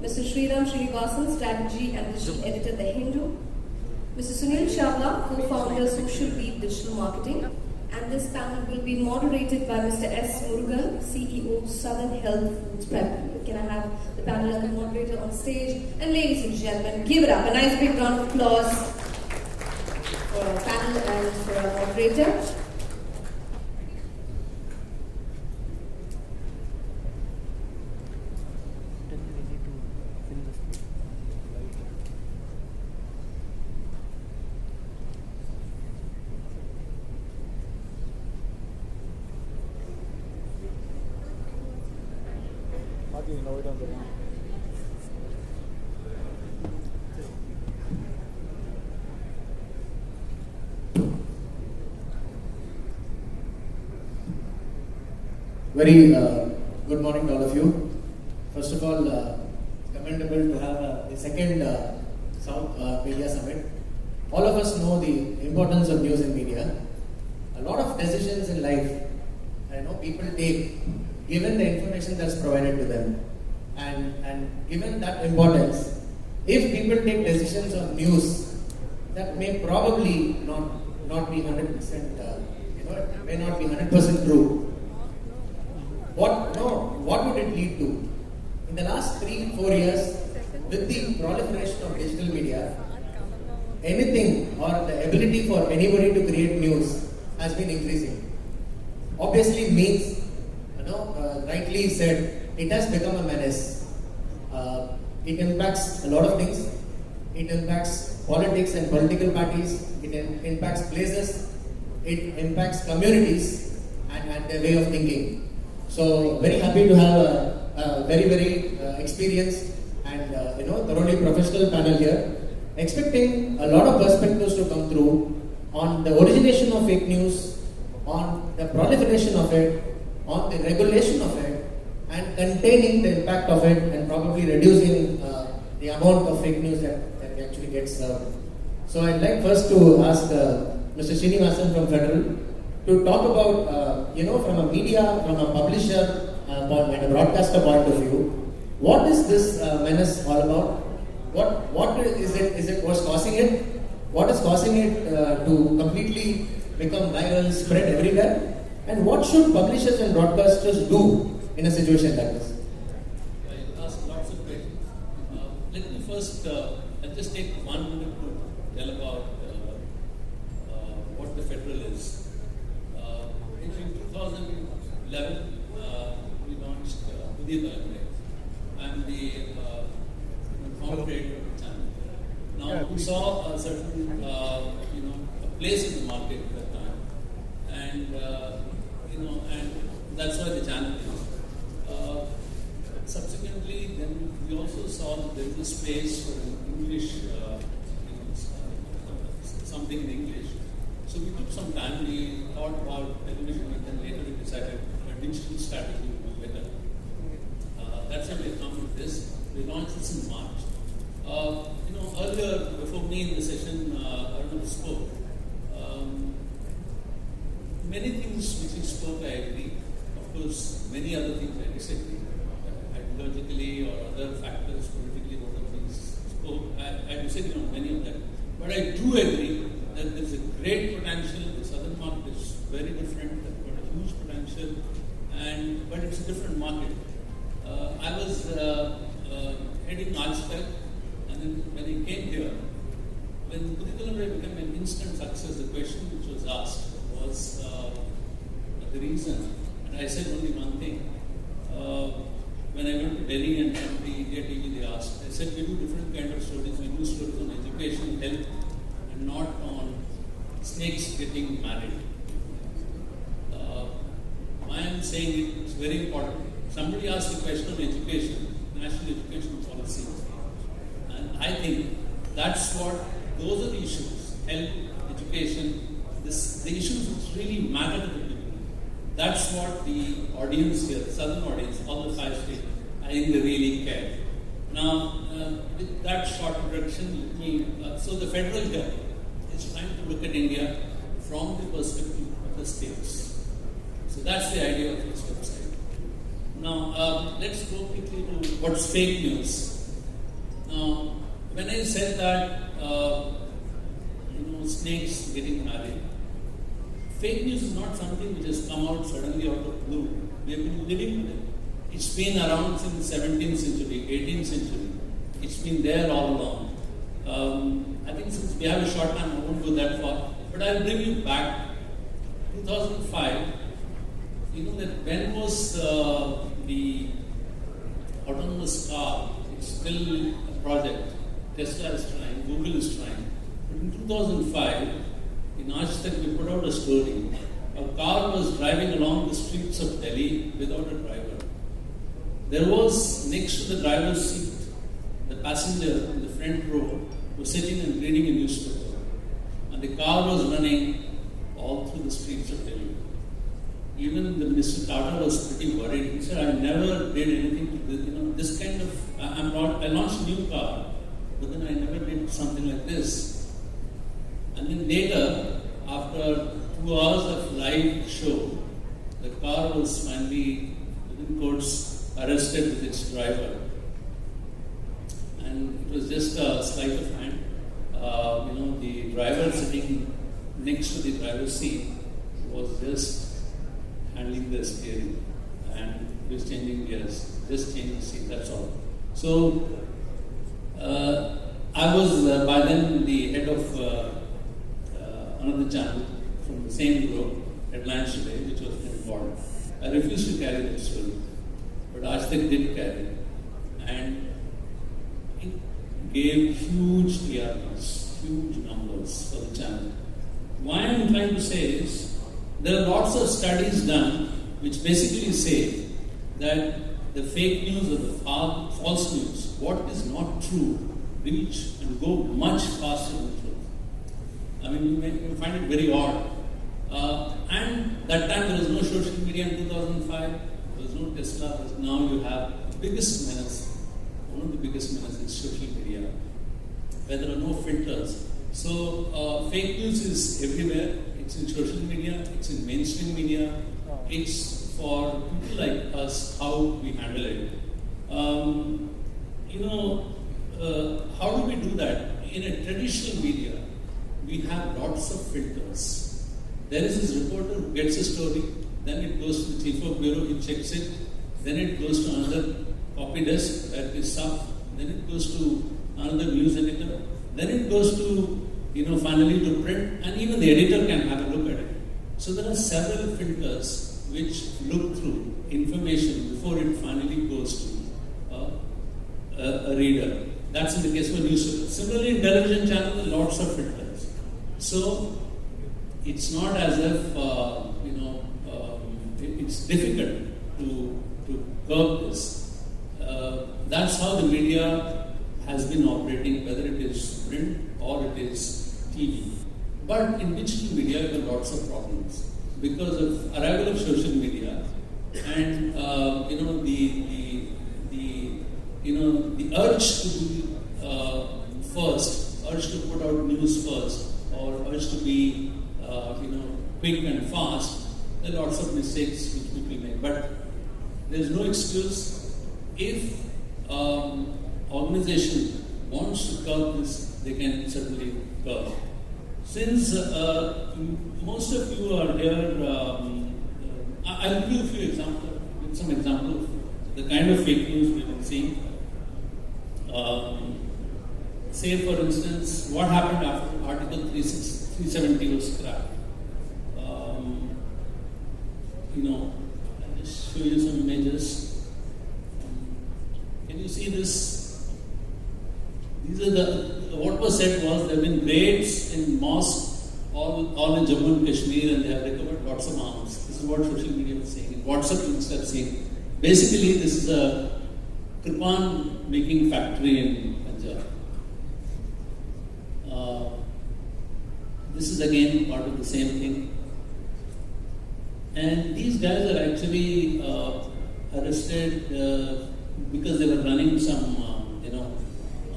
Mr. Sriram Srinivasan, Strategy and Digital Editor, The Hindu, Mr. Sunil Chawla, Co-founder, Social Beat Digital Marketing, and this panel will be moderated by Mr. S. Murugan, CEO, Southern Health Foods Private Limited. Can I have the panel and the moderator on stage? And ladies and gentlemen, give it up. A nice big round of applause for our panel and for our moderator. Very good morning to all of you. First of all, commendable to have the second South Media Summit. All of us know the importance of news and media. A lot of decisions in life, I know people take, given the information that's provided to them, and given that importance, if people take decisions on news that may probably not be 100%, it may not be 100% true. What would it lead to? In the last 3-4 years, with the proliferation of digital media, anything or the ability for anybody to create news has been increasing. Obviously means, rightly said, it has become a menace. It impacts a lot of things. It impacts politics and political parties. It impacts places. It impacts communities and their way of thinking. So very happy to have a very experienced and thoroughly professional panel here. Expecting a lot of perspectives to come through on the origination of fake news, on the proliferation of it, on the regulation of it, and containing the impact of it, and probably reducing the amount of fake news that actually gets served. So I'd like first to ask Mr. Srinivasan from Federal to talk about, from a media, from a publisher and a broadcaster point of view, what is this menace all about? What is it? Is it what's causing it? What is causing it to completely become viral, spread everywhere? And what should publishers and broadcasters do in a situation like this? I ask lots of questions. Let me first, I'll just take 1 minute to tell about what the Federal is. In 2011, we launched Udit Almare. I'm the founder creator of the channel. Now, we saw a certain, a place in the market at that time, and and that's why the channel is. Subsequently, then we also saw that there is a space for English, something in English. So we took some time, we thought about television, and then later we decided a digital strategy would be better. That's how we come with this. We launched this in March. Earlier, before me in the session, Arnav spoke. Many things which he spoke, I agree. Of course, many other things I disagree. Ideologically or other factors, politically, what he spoke, I disagree on many of them. But I do agree that there is a great potential. The southern market is very different, they've got a huge potential, but it's a different market. I was heading Architect, and then when I came here, when Udit Almare became an instant success, the question which was asked was the reason, and I said only one thing. When I went to Delhi and from the India TV, they asked, I said, we do different kind of stories. We do stories on education, health, and not on snakes getting married. I am saying it's very important. Somebody asked the question of education, national education policy. And I think those are the issues, health, education, the issues which really matter to the people. That's what the audience here, the southern audience, all the 5 states, I think they really care. Now, with that short introduction, let me, so the Federal here is trying to look at India from the perspective of the states. So that's the idea of this website. Now, let's go quickly to what's fake news. Now, when I said that, snakes getting married, fake news is not something which has come out suddenly out of blue. We have been living with it. It's been around since 17th century, 18th century. It's been there all along. I think since we have a short time, I won't go that far. But I'll bring you back. 2005, you know that when was the autonomous car? It's still a project. Tesla is trying, Google is trying. But in 2005, in Ashtak, we put out a story. A car was driving along the streets of Delhi without a driver. There was, next to the driver's seat, the passenger in the front row was sitting and reading a newspaper. And the car was running all through the streets of Delhi. Even the Minister Tata was pretty worried. He said, I never did anything to this, this kind of, I launched a new car, but then I never did something like this. And then later, after 2 hours of live show, the car was finally, within quotes, arrested with its driver. And it was just a sleight of hand. The driver sitting next to the driver's seat was just handling the steering and he was changing gears, just changing the seat, that's all. So, I was by then the head of another channel from the same group, Headlines Today, which was important. I refused to carry that story, but Ashtak did carry it. And it gave huge TRPs, huge numbers for the channel. Why I'm trying to say is, there are lots of studies done which basically say that the fake news or the false news, what is not true, reach and go much faster than truth. I mean, you may find it very odd. And that time there was no social media in 2005, there was no Tesla, now you have the biggest menace, one of the biggest menaces is social media, where there are no filters. So, fake news is everywhere. It's in social media, it's in mainstream media, it's for people like us, how we handle it. How do we do that? In a traditional media, we have lots of filters. There is this reporter who gets a story, then it goes to the chief of bureau, he checks it, then it goes to another copy desk, that is sub, then it goes to another news editor, then it goes to finally to print, and even the editor can have a look at it. So there are several filters which look through information before it finally goes to a reader. That's in the case of a newspaper. Similarly, in television channels, there are lots of filters. So it's not as if it's difficult to curb this. That's how the media has been operating, whether it is print or it is TV. But in digital media, there are lots of problems because of arrival of social media and the urge to be first, urge to put out news first, or urge to be quick and fast. There are lots of mistakes which people make, but there is no excuse. If organization wants to curb this, they can certainly curb. Since most of you are here, I'll give you a few examples, some examples of the kind of fake news we've been seeing. Say, for instance, what happened after Article 370 was scrapped. I'll just show you some images. Can you see this? These are what was said was there have been raids in mosques all in Jammu and Kashmir, and they have recovered lots of arms. This is what social media was saying. WhatsApp links are saying. Basically, this is a Kripan making factory in Punjab. This is again part of the same thing. And these guys are actually arrested because they were running some,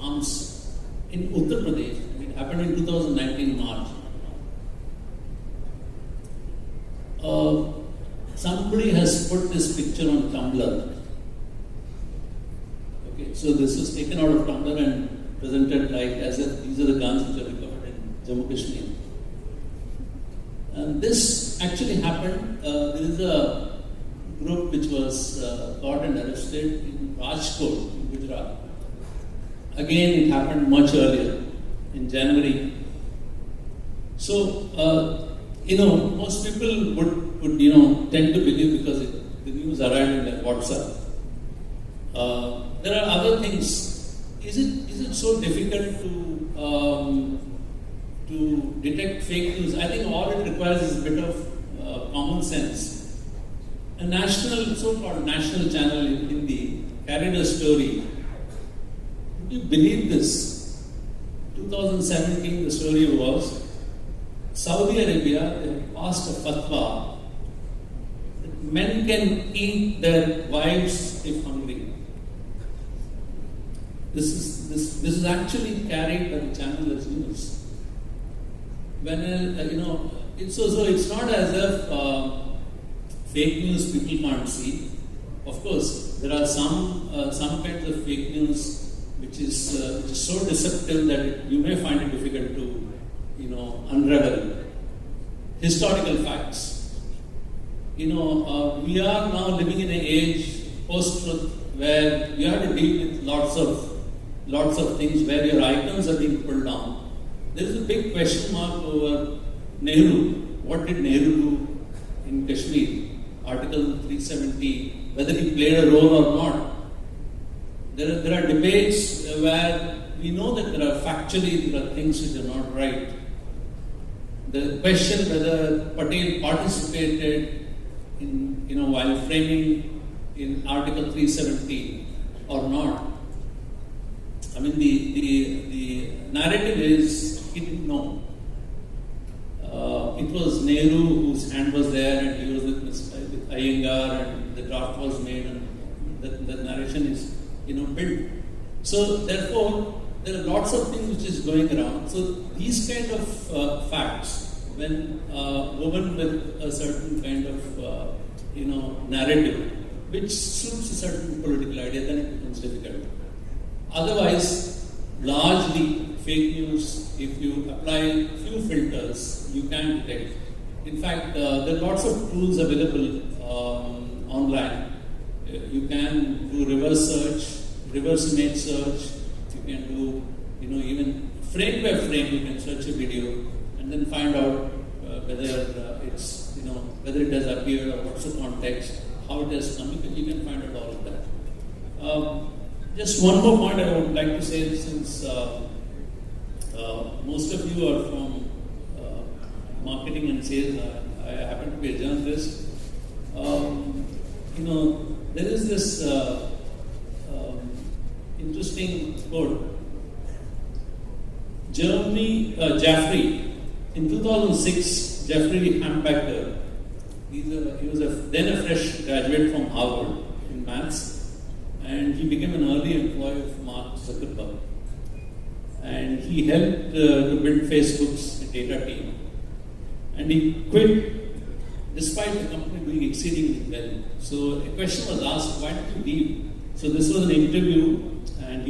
arms in Uttar Pradesh. It happened in 2019 March. Somebody has put this picture on Tumblr. Okay, So this was taken out of Tumblr and presented like as if these are the guns which are recovered in Jammu Kashmir. And this actually happened. There is a group which was caught and arrested in Rajkot, in Gujarat. Again, it happened much earlier, in January. So, most people would tend to believe because the news arrived in their WhatsApp. There are other things. Is it so difficult to detect fake news? I think all it requires is a bit of common sense. A so-called national channel in Hindi carried a story. Would you believe this? 2017, the story was Saudi Arabia passed a fatwa that men can eat their wives if hungry. This is actually carried by the channel as news. When it's not as if fake news people can't see. Of course, there are some kinds of fake news which is so deceptive that you may find it difficult to unravel. Historical facts. We are now living in an age post-truth where you have to deal with lots of things where your icons are being pulled down. There is a big question mark over Nehru. What did Nehru do in Kashmir? Article 370, whether he played a role or not. There are debates where we know that there are things which are not right. The question whether Patel participated in while framing in Article 370 or not. I mean, the narrative is he didn't know. It was Nehru whose hand was there, and he was with Iyengar, and the draft was made, and the narration is built. So therefore, there are lots of things which is going around. So these kind of facts, when woven with a certain kind of narrative, which suits a certain political idea, then it becomes difficult. Otherwise, largely fake news, if you apply few filters, you can detect. In fact, there are lots of tools available online. You can do reverse search, reverse image search. You can do, even frame by frame. You can search a video and then find out whether it's, whether it has appeared or what's the context, how it has come. You can find out all of that. Just one more point I would like to say, since most of you are from marketing and sales. I happen to be a journalist. There is this interesting quote. Jaffrey, in 2006, Jeffrey Hampecker, he was then a fresh graduate from Harvard in maths, and he became an early employee of Mark Zuckerberg. And he helped to build Facebook's data team. And he quit despite the company doing exceedingly well. So a question was asked, why did you leave? So this was an interview, and he